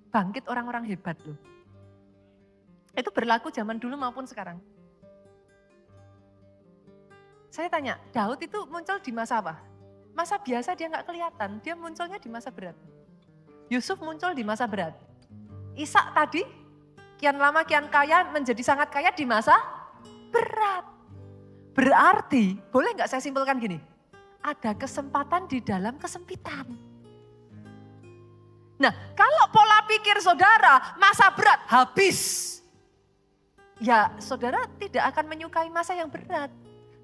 bangkit orang-orang hebat loh. Itu berlaku zaman dulu maupun sekarang. Saya tanya, Daud itu muncul di masa apa? Masa biasa dia nggak kelihatan, dia munculnya di masa berat. Yusuf muncul di masa berat. Ishak tadi, kian lama kian kaya, menjadi sangat kaya di masa berat. Berarti, boleh nggak saya simpulkan gini, ada kesempatan di dalam kesempitan. Nah, kalau pola pikir saudara, masa berat habis. Ya, saudara tidak akan menyukai masa yang berat.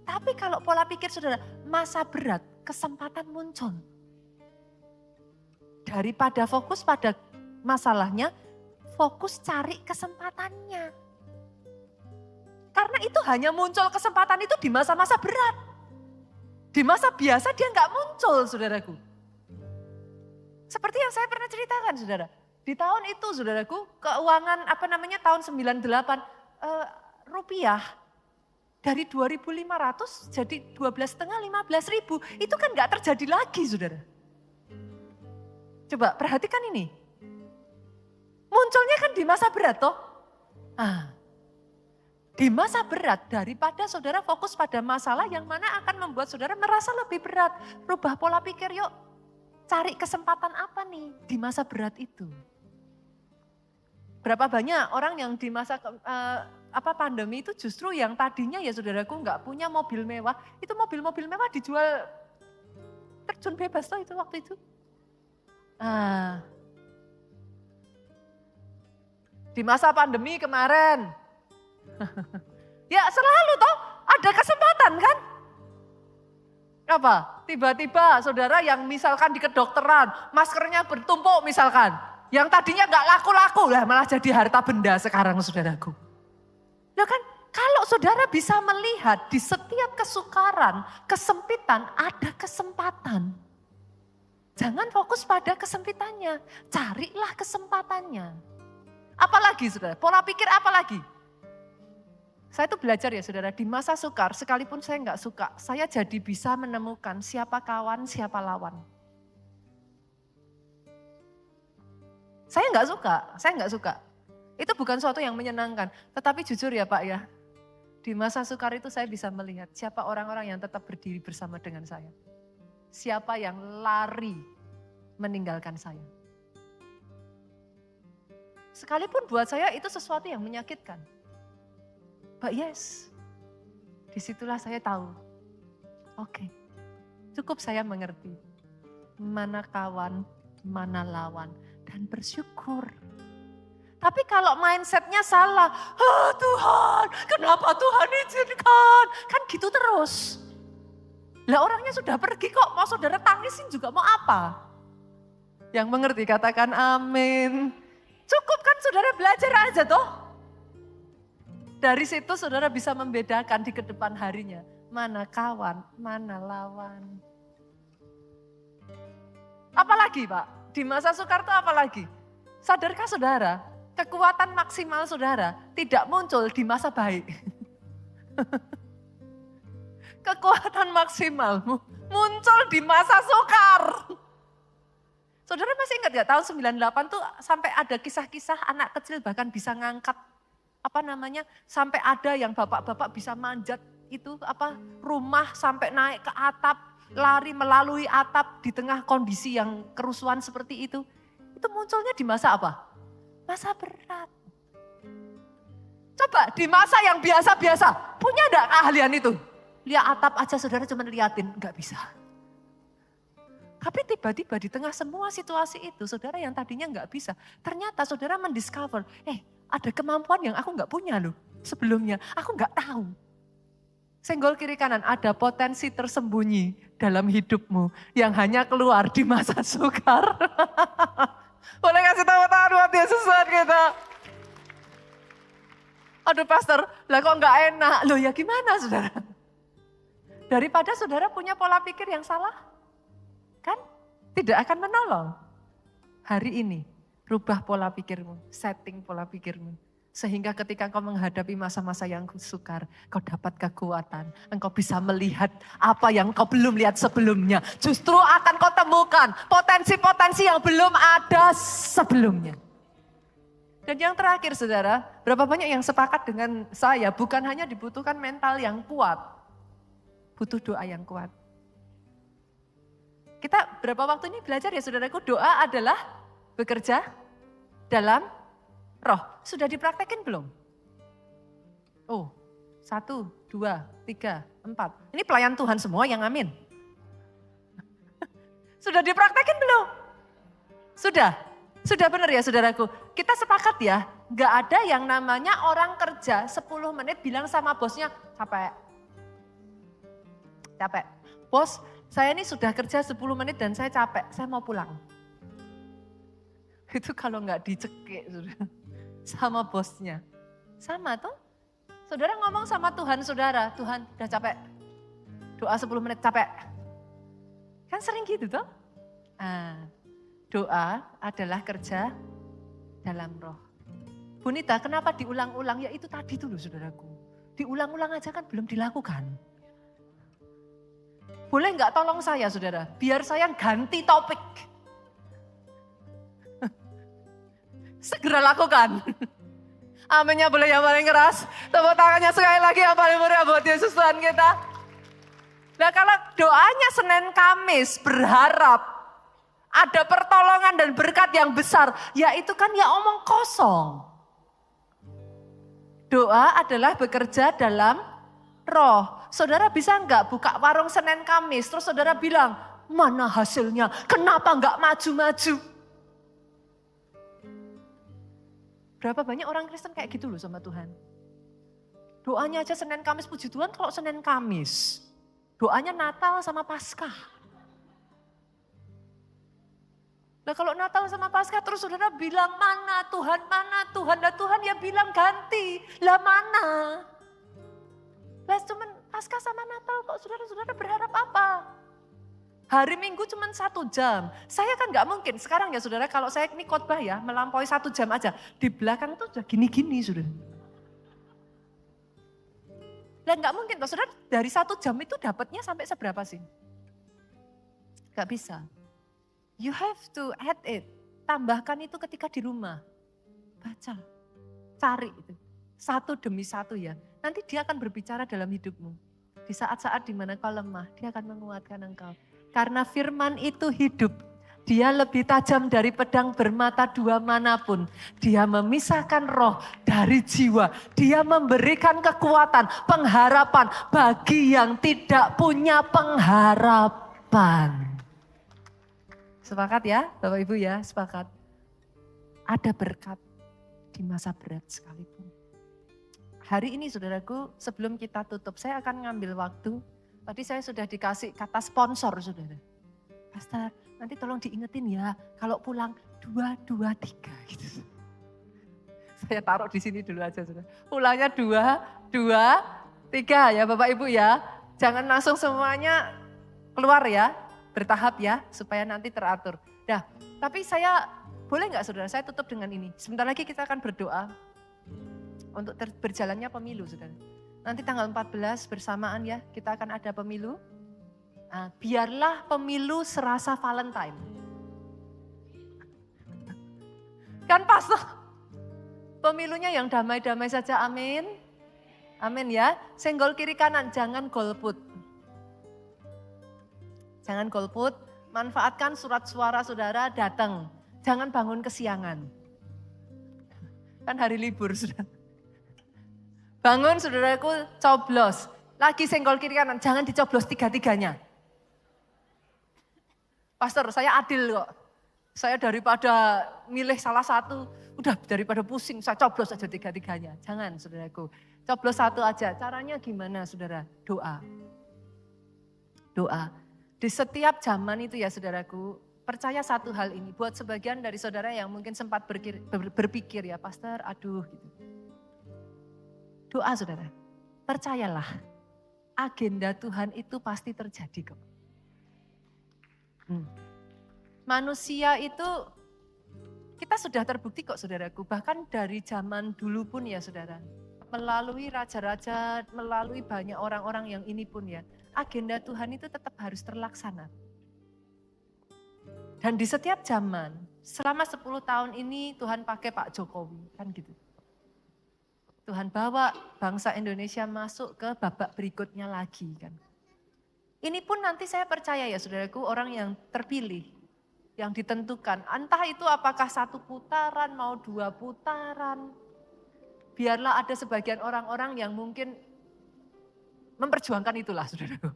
Tapi kalau pola pikir saudara, masa berat, kesempatan muncul. Daripada fokus pada masalahnya, fokus cari kesempatannya. Karena itu hanya muncul kesempatan itu di masa-masa berat. Di masa biasa dia nggak muncul saudaraku. Seperti yang saya pernah ceritakan saudara. Di tahun itu saudaraku, keuangan tahun 98, rupiah dari 2.500 jadi 12,5 15.000. Itu kan nggak terjadi lagi saudara. Coba perhatikan ini. Munculnya kan di masa berat toh. Di masa berat daripada saudara fokus pada masalah yang mana akan membuat saudara merasa lebih berat. Rubah pola pikir yuk. Cari kesempatan apa nih di masa berat itu. Berapa banyak orang yang di masa pandemi itu justru yang tadinya ya saudaraku nggak punya mobil mewah. Itu mobil-mobil mewah dijual terjun bebas toh itu waktu itu. Di masa pandemi kemarin, ya selalu toh ada kesempatan kan? Apa? Tiba-tiba saudara yang misalkan di kedokteran, maskernya bertumpuk misalkan. Yang tadinya gak laku-laku lah malah jadi harta benda sekarang saudaraku. Ya kan? Kalau saudara bisa melihat di setiap kesukaran, kesempitan ada kesempatan. Jangan fokus pada kesempitannya, carilah kesempatannya. Apalagi saudara, pola pikir apalagi? Saya tuh belajar ya saudara, di masa sukar sekalipun saya nggak suka, saya jadi bisa menemukan siapa kawan, siapa lawan. Saya nggak suka. Itu bukan suatu yang menyenangkan, tetapi jujur ya Pak ya, di masa sukar itu saya bisa melihat siapa orang-orang yang tetap berdiri bersama dengan saya. Siapa yang lari meninggalkan saya. Sekalipun buat saya itu sesuatu yang menyakitkan. But yes, disitulah saya tahu, oke, cukup saya mengerti. Mana kawan, mana lawan, dan bersyukur. Tapi kalau mindsetnya salah, Tuhan, kenapa Tuhan izinkan? Kan gitu terus. Lah orangnya sudah pergi kok, mau saudara tangisin juga mau apa? Yang mengerti katakan amin. Cukup kan saudara belajar aja toh. Dari situ saudara bisa membedakan di kedepan harinya. Mana kawan, mana lawan. Apalagi Pak, di masa sukar itu apalagi? Sadarkah saudara, kekuatan maksimal saudara tidak muncul di masa baik. Kekuatan maksimalmu muncul di masa sukar. Saudara masih ingat ya tahun 98 tuh sampai ada kisah-kisah anak kecil bahkan bisa ngangkat sampai ada yang bapak-bapak bisa manjat itu rumah sampai naik ke atap, lari melalui atap di tengah kondisi yang kerusuhan seperti itu. Itu munculnya di masa apa? Masa berat. Coba di masa yang biasa-biasa, punya enggak keahlian itu? Lihat atap aja saudara cuma liatin, enggak bisa. Tapi tiba-tiba di tengah semua situasi itu, saudara yang tadinya enggak bisa, ternyata saudara mendiscover, ada kemampuan yang aku enggak punya loh sebelumnya, aku enggak tahu. Senggol kiri kanan, ada potensi tersembunyi dalam hidupmu yang hanya keluar di masa sukar. Boleh kasih tahu tangan buat Yesus buat kita. Aduh pastor, lah kok enggak enak? Loh ya gimana saudara? Daripada saudara punya pola pikir yang salah, kan tidak akan menolong. Hari ini, rubah pola pikirmu, setting pola pikirmu. Sehingga ketika engkau menghadapi masa-masa yang sukar, kau dapat kekuatan. Engkau bisa melihat apa yang kau belum lihat sebelumnya. Justru akan kau temukan potensi-potensi yang belum ada sebelumnya. Dan yang terakhir saudara, berapa banyak yang sepakat dengan saya, bukan hanya dibutuhkan mental yang kuat, butuh doa yang kuat. Kita berapa waktu ini belajar ya saudaraku, doa adalah bekerja dalam roh. Sudah dipraktekin belum? 1, 2, 3, 4. Ini pelayan Tuhan semua yang amin. Sudah dipraktekin belum? Sudah. Sudah benar ya saudaraku. Kita sepakat ya, gak ada yang namanya orang kerja 10 menit bilang sama bosnya, capek. Bos, saya ini sudah kerja 10 menit dan saya capek, saya mau pulang. Itu kalau gak dicekik saudara. Sama bosnya. Sama tuh. Saudara ngomong sama Tuhan saudara, Tuhan udah capek. Doa 10 menit capek. Kan sering gitu tuh. Doa adalah kerja dalam roh. Bunita kenapa diulang-ulang? Ya itu tadi tuh loh saudaraku. Diulang-ulang aja kan belum dilakukan. Boleh nggak tolong saya saudara? Biar saya ganti topik. Segera lakukan. Aminnya boleh yang paling keras. Tepuk tangannya sekali lagi yang paling meriah buat Yesus Tuhan kita. Nah kalau doanya Senin Kamis berharap ada pertolongan dan berkat yang besar. Ya itu kan ya omong kosong. Doa adalah bekerja dalam roh. Saudara bisa enggak buka warung Senin Kamis terus saudara bilang, mana hasilnya? Kenapa enggak maju-maju? Berapa banyak orang Kristen kayak gitu loh sama Tuhan. Doanya aja Senin Kamis, puji Tuhan kalau Senin Kamis. Doanya Natal sama Paskah. Nah kalau Natal sama Paskah terus saudara bilang mana Tuhan. Nah Tuhan ya bilang ganti. Lah mana? Lah cuman Paskah sama Natal kok saudara-saudara berharap apa? Hari Minggu cuma 1 jam. Saya kan gak mungkin, sekarang ya saudara kalau saya ini khotbah ya melampaui 1 jam aja. Di belakang tuh udah gini-gini saudara. Dan gak mungkin saudara dari 1 jam itu dapatnya sampai seberapa sih? Gak bisa. You have to add it. Tambahkan itu ketika di rumah. Baca, cari itu. 1 demi 1 ya. Nanti dia akan berbicara dalam hidupmu. Di saat-saat dimana kau lemah, dia akan menguatkan engkau. Karena firman itu hidup Dia lebih tajam dari pedang bermata dua manapun. Dia memisahkan roh dari jiwa. Dia memberikan kekuatan, pengharapan bagi yang tidak punya pengharapan. Sepakat ya Bapak Ibu ya, sepakat. Ada berkat di masa berat sekalipun. Hari ini saudaraku, sebelum kita tutup, saya akan ngambil waktu. Tadi saya sudah dikasih kata sponsor saudara. Pastor, nanti tolong diingetin ya, kalau pulang 2, 2, 3 gitu. Saya taruh di sini dulu aja saudara. Pulangnya 2, 2, 3 ya Bapak Ibu ya. Jangan langsung semuanya keluar ya, bertahap ya, supaya nanti teratur. Nah, tapi saya, boleh nggak saudara, saya tutup dengan ini. Sebentar lagi kita akan berdoa untuk berjalannya pemilu saudara. Nanti tanggal 14 bersamaan ya, kita akan ada pemilu. Nah, biarlah pemilu serasa Valentine. Kan pastor, pemilunya yang damai-damai saja, amin. Amin ya, senggol kiri kanan, jangan golput. Jangan golput, manfaatkan surat suara saudara datang. Jangan bangun kesiangan. Kan hari libur sudah. Bangun saudaraku, coblos. Lagi senggol kiri kanan, jangan dicoblos tiga-tiganya. Pastor, saya adil kok. Saya daripada milih salah satu, udah daripada pusing, saya coblos aja tiga-tiganya. Jangan saudaraku, coblos satu aja. Caranya gimana saudara? Doa. Doa. Di setiap zaman itu ya saudaraku, percaya satu hal ini. Buat sebagian dari saudara yang mungkin sempat berpikir ya, Pastor, aduh gitu. Doa saudara, percayalah agenda Tuhan itu pasti terjadi kok. Manusia itu, kita sudah terbukti kok saudaraku, bahkan dari zaman dulu pun ya saudara. Melalui raja-raja, melalui banyak orang-orang yang ini pun ya, agenda Tuhan itu tetap harus terlaksana. Dan di setiap zaman, selama 10 tahun ini Tuhan pakai Pak Jokowi, kan gitu. Tuhan bawa bangsa Indonesia masuk ke babak berikutnya lagi kan. Ini pun nanti saya percaya ya saudaraku, orang yang terpilih, yang ditentukan. Entah itu apakah 1 putaran, mau 2 putaran. Biarlah ada sebagian orang-orang yang mungkin memperjuangkan itulah saudaraku.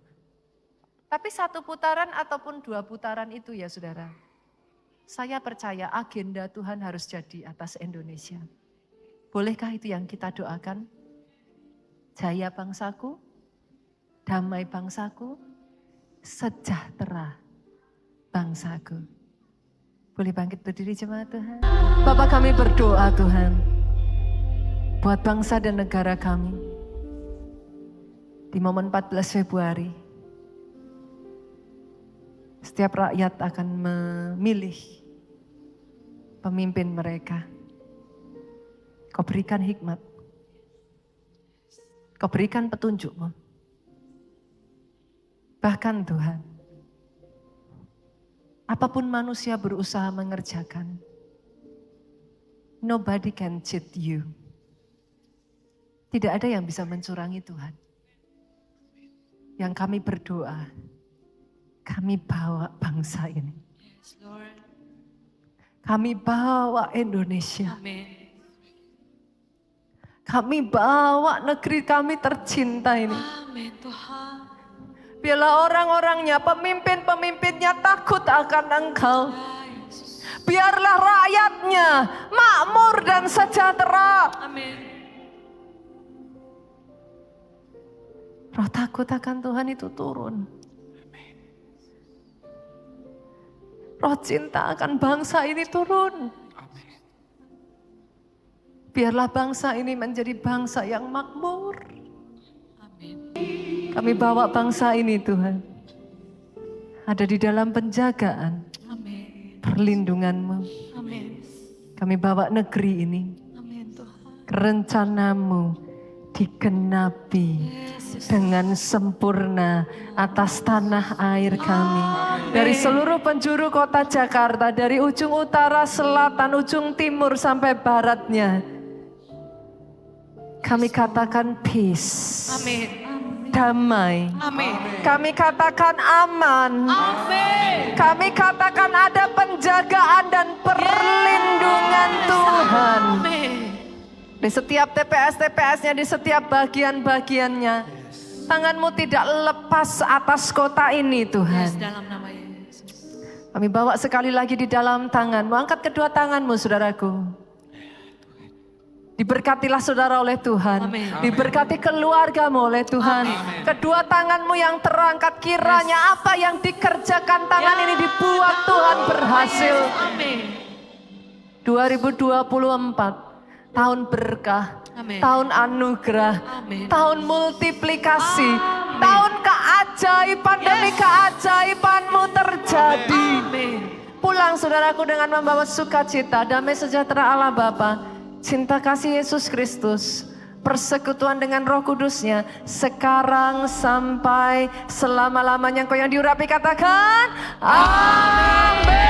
Tapi 1 putaran ataupun 2 putaran itu ya saudara. Saya percaya agenda Tuhan harus jadi atas Indonesia. Bolehkah itu yang kita doakan? Jaya bangsaku, damai bangsaku, sejahtera bangsaku. Boleh bangkit berdiri jemaat Tuhan. Bapak kami berdoa Tuhan, buat bangsa dan negara kami. Di momen 14 Februari, setiap rakyat akan memilih pemimpin mereka. Kau berikan hikmat, kau berikan petunjuk-Mu. Bahkan Tuhan, apapun manusia berusaha mengerjakan, nobody can cheat you. Tidak ada yang bisa mencurangi Tuhan. Yang kami berdoa, kami bawa bangsa ini. Kami bawa Indonesia. Kami bawa negeri kami tercinta ini. Biarlah orang-orangnya, pemimpin-pemimpinnya takut akan Engkau. Biarlah rakyatnya makmur dan sejahtera. Roh takut akan Tuhan itu turun. Roh cinta akan bangsa ini turun. Biarlah bangsa ini menjadi bangsa yang makmur. Kami bawa bangsa ini Tuhan, ada di dalam penjagaan, perlindungan-Mu. Kami bawa negeri ini, rencana-Mu digenapi dengan sempurna atas tanah air kami. Dari seluruh penjuru kota Jakarta, dari ujung utara, selatan, ujung timur sampai baratnya. Kami katakan peace. damai. Amin. Kami katakan aman. Amin. Kami katakan ada penjagaan dan perlindungan Tuhan. Amin. Di setiap TPS-TPS-nya, di setiap bagian-bagiannya. Tangan-Mu tidak lepas atas kota ini Tuhan. Dalam nama Yesus. Kami bawa sekali lagi di dalam tangan-Mu. Angkat kedua tangan-Mu saudaraku. Diberkatilah saudara oleh Tuhan. Amin. Diberkati keluargamu oleh Tuhan. Amin. Kedua tanganmu yang terangkat, kiranya apa yang dikerjakan tangan ini dibuat Tuhan berhasil. Amin. 2024 tahun berkah, Amin. tahun anugerah, Amin. tahun multiplikasi, tahun keajaiban demi keajaiban-Mu terjadi. Amin. Pulang saudaraku dengan membawa sukacita, damai sejahtera Allah Bapa, cinta kasih Yesus Kristus, persekutuan dengan Roh Kudus-Nya sekarang sampai selama-lamanya. Engkau yang diurapi katakan amin.